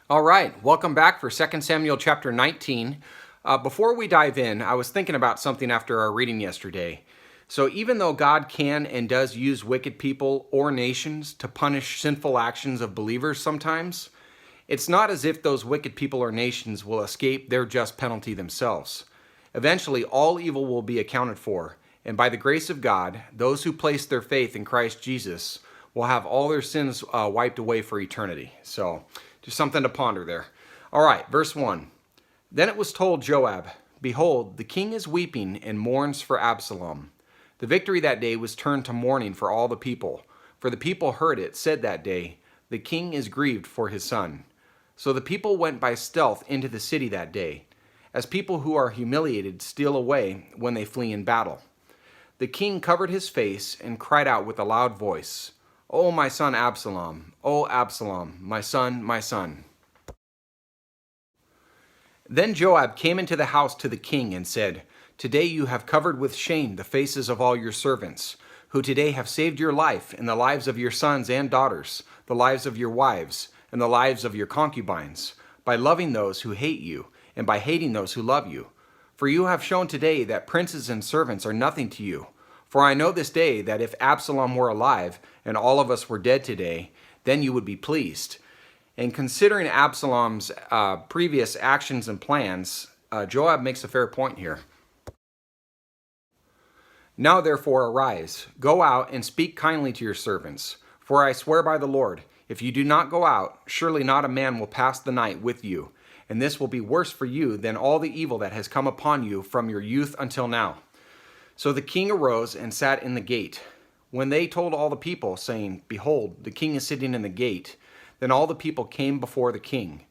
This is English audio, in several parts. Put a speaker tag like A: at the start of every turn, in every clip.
A: All right, welcome back for 2 Samuel chapter 19. Before we dive in, I was thinking about something after our reading yesterday. So even though God can and does use wicked people or nations to punish sinful actions of believers sometimes, it's not as if those wicked people or nations will escape their just penalty themselves. Eventually, all evil will be accounted for, and by the grace of God, those who place their faith in Christ Jesus will have all their sins wiped away for eternity. So, just something to ponder there. All right, verse 1. Then it was told Joab, "Behold, the king is weeping and mourns for Absalom." The victory that day was turned to mourning for all the people. For the people heard it, said that day, "The king is grieved for his son." So the people went by stealth into the city that day, as people who are humiliated steal away when they flee in battle. The king covered his face and cried out with a loud voice, "O my son Absalom, O Absalom, my son, my son." Then Joab came into the house to the king and said, "Today you have covered with shame the faces of all your servants, who today have saved your life and the lives of your sons and daughters, the lives of your wives, and the lives of your concubines, by loving those who hate you, and by hating those who love you. For you have shown today that princes and servants are nothing to you. For I know this day that if Absalom were alive, and all of us were dead today, then you would be pleased." And considering Absalom's previous actions and plans, Joab makes a fair point here. "Now therefore arise, go out and speak kindly to your servants. For I swear by the Lord, if you do not go out, surely not a man will pass the night with you. And this will be worse for you than all the evil that has come upon you from your youth until now." So the king arose and sat in the gate. When they told all the people, saying, "Behold, the king is sitting in the gate," then all the people came before the king.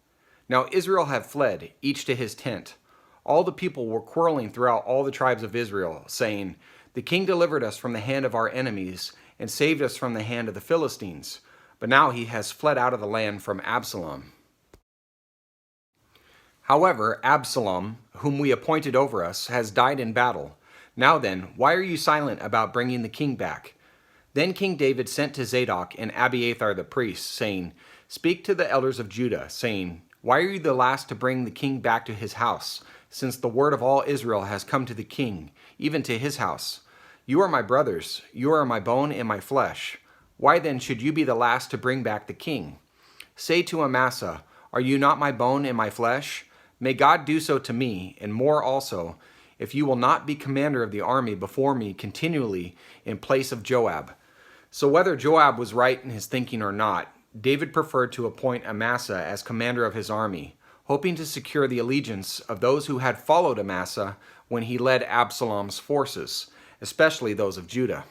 A: Now Israel had fled, each to his tent. All the people were quarreling throughout all the tribes of Israel, saying, "The king delivered us from the hand of our enemies and saved us from the hand of the Philistines. But now he has fled out of the land from Absalom." However, Absalom, whom we appointed over us, has died in battle. Now then, why are you silent about bringing the king back? Then King David sent to Zadok and Abiathar the priests, saying, "Speak to the elders of Judah, saying, Why are you the last to bring the king back to his house, since the word of all Israel has come to the king, even to his house? You are my brothers, you are my bone and my flesh. Why then should you be the last to bring back the king? Say to Amasa, Are you not my bone and my flesh? May God do so to me, and more also, if you will not be commander of the army before me continually in place of Joab." So whether Joab was right in his thinking or not, David preferred to appoint Amasa as commander of his army, hoping to secure the allegiance of those who had followed Amasa when he led Absalom's forces, especially those of Judah.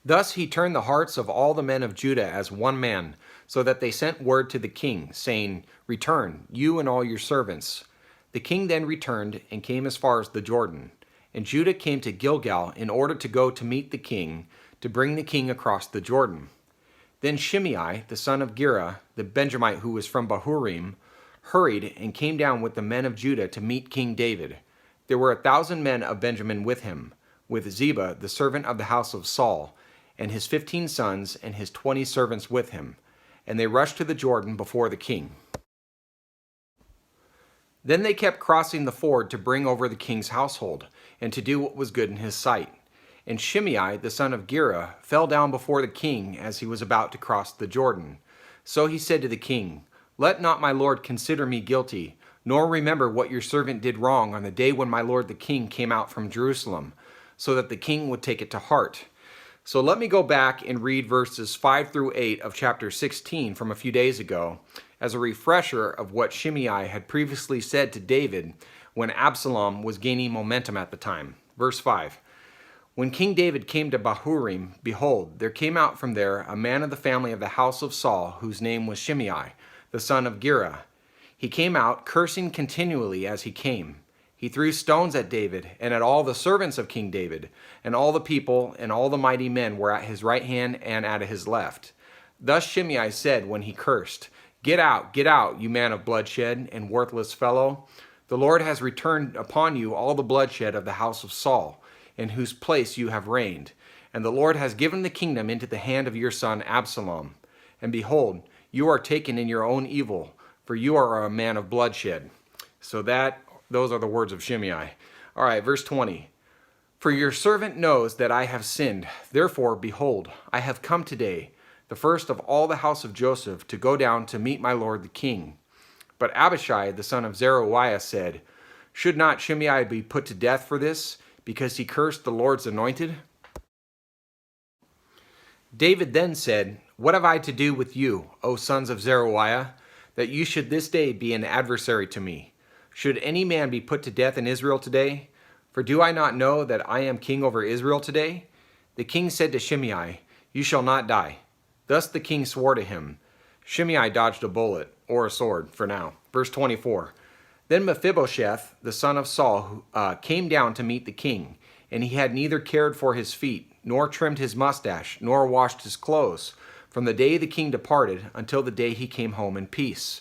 A: Thus he turned the hearts of all the men of Judah as one man, so that they sent word to the king, saying, "Return, you and all your servants." The king then returned and came as far as the Jordan. And Judah came to Gilgal in order to go to meet the king, to bring the king across the Jordan. Then Shimei, the son of Gera, the Benjamite who was from Bahurim, hurried and came down with the men of Judah to meet King David. There were 1,000 men of Benjamin with him, with Ziba, the servant of the house of Saul, and his 15 sons and his 20 servants with him. And they rushed to the Jordan before the king. Then they kept crossing the ford to bring over the king's household, and to do what was good in his sight. And Shimei, the son of Gera, fell down before the king as he was about to cross the Jordan. So he said to the king, "Let not my lord consider me guilty, nor remember what your servant did wrong on the day when my lord the king came out from Jerusalem, so that the king would take it to heart." So let me go back and read verses 5 through 8 of chapter 16 from a few days ago as a refresher of what Shimei had previously said to David when Absalom was gaining momentum at the time. Verse 5. "When King David came to Bahurim, behold, there came out from there a man of the family of the house of Saul, whose name was Shimei, the son of Gera. He came out, cursing continually as he came. He threw stones at David and at all the servants of King David, and all the people and all the mighty men were at his right hand and at his left. Thus Shimei said when he cursed, get out, you man of bloodshed and worthless fellow. The Lord has returned upon you all the bloodshed of the house of Saul, in whose place you have reigned. And the Lord has given the kingdom into the hand of your son Absalom. And behold, You are taken in your own evil, for you are a man of bloodshed. So those are the words of Shimei. All right, verse 20. For your servant knows that I have sinned. Therefore, behold, I have come today, the first of all the house of Joseph, to go down to meet my lord the king. But Abishai, the son of Zeruiah, said, Should not Shimei be put to death for this, because he cursed the Lord's anointed? David then said, What have I to do with you, O sons of Zeruiah, that you should this day be an adversary to me? Should any man be put to death in Israel today? For do I not know that I am king over Israel today? The king said to Shimei, You shall not die. Thus the king swore to him. Shimei dodged a bullet, or a sword, for now. Verse 24. Then Mephibosheth, the son of Saul, came down to meet the king, and he had neither cared for his feet, nor trimmed his mustache, nor washed his clothes, from the day the king departed until the day he came home in peace.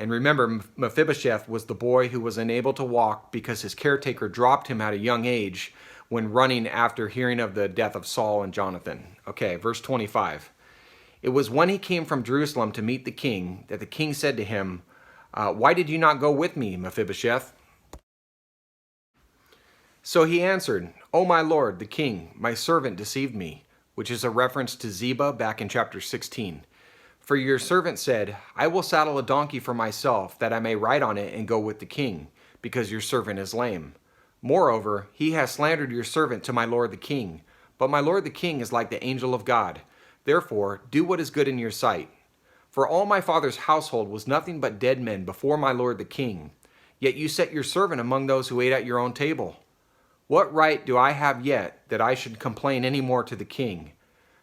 A: And remember, Mephibosheth was the boy who was unable to walk because his caretaker dropped him at a young age when running after hearing of the death of Saul and Jonathan. Okay, verse 25. It was when he came from Jerusalem to meet the king that the king said to him, Why did you not go with me, Mephibosheth? So he answered, O my lord, the king, my servant deceived me, which is a reference to Ziba back in chapter 16. For your servant said, I will saddle a donkey for myself, that I may ride on it and go with the king, because your servant is lame. Moreover, he has slandered your servant to my lord the king. But my lord the king is like the angel of God. Therefore, do what is good in your sight. For all my father's household was nothing but dead men before my lord the king. Yet you set your servant among those who ate at your own table. What right do I have yet that I should complain any more to the king?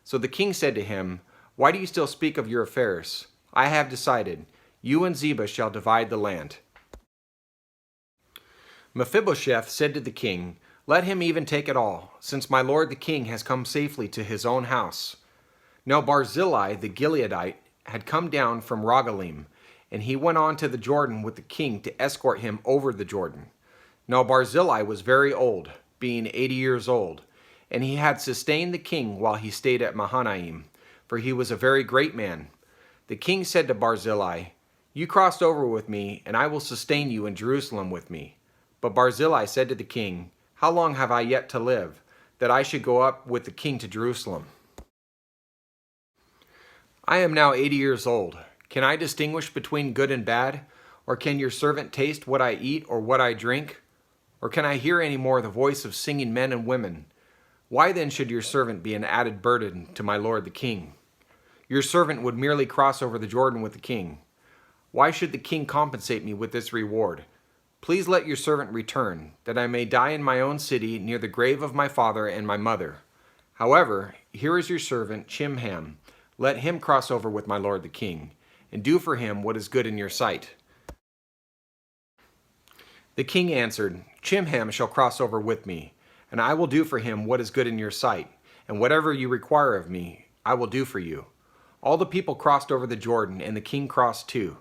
A: So the king said to him, Why do you still speak of your affairs? I have decided. You and Ziba shall divide the land. Mephibosheth said to the king, Let him even take it all, since my lord the king has come safely to his own house. Now Barzillai the Gileadite had come down from Rogelim, and he went on to the Jordan with the king to escort him over the Jordan. Now Barzillai was very old, being 80 years old, and he had sustained the king while he stayed at Mahanaim, for he was a very great man. The king said to Barzillai, You crossed over with me, and I will sustain you in Jerusalem with me. But Barzillai said to the king, How long have I yet to live, that I should go up with the king to Jerusalem? I am now 80 years old. Can I distinguish between good and bad? Or can your servant taste what I eat or what I drink? Or can I hear any more the voice of singing men and women? Why then should your servant be an added burden to my lord the king? Your servant would merely cross over the Jordan with the king. Why should the king compensate me with this reward? Please let your servant return, that I may die in my own city near the grave of my father and my mother. However, here is your servant Chimham. Let him cross over with my lord the king, and do for him what is good in your sight. The king answered, Chimham shall cross over with me, and I will do for him what is good in your sight, and whatever you require of me, I will do for you. All the people crossed over the Jordan, and the king crossed too.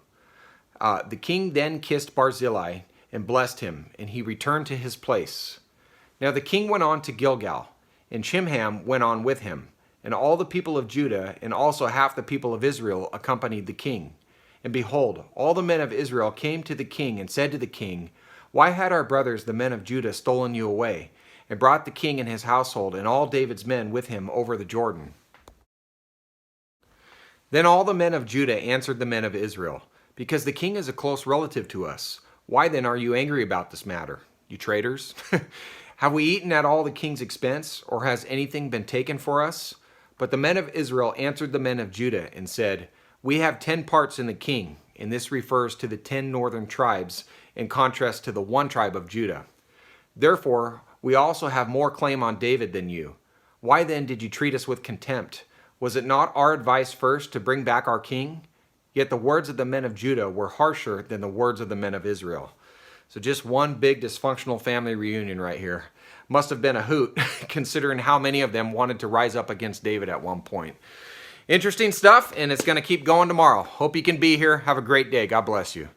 A: The king then kissed Barzillai and blessed him, and he returned to his place. Now the king went on to Gilgal, and Chimham went on with him, and all the people of Judah and also half the people of Israel accompanied the king. And behold, all the men of Israel came to the king and said to the king, Why had our brothers the men of Judah stolen you away, and brought the king and his household and all David's men with him over the Jordan? Then all the men of Judah answered the men of Israel, Because the king is a close relative to us. Why then are you angry about this matter, you traitors? Have we eaten at all the king's expense, or has anything been taken for us? But the men of Israel answered the men of Judah and said, We have 10 parts in the king, and this refers to the 10 northern tribes, in contrast to the 1 tribe of Judah. Therefore, we also have more claim on David than you. Why then did you treat us with contempt? Was it not our advice first to bring back our king? Yet the words of the men of Judah were harsher than the words of the men of Israel. So just one big dysfunctional family reunion right here. Must have been a hoot, considering how many of them wanted to rise up against David at one point. Interesting stuff, and it's going to keep going tomorrow. Hope you can be here. Have a great day. God bless you.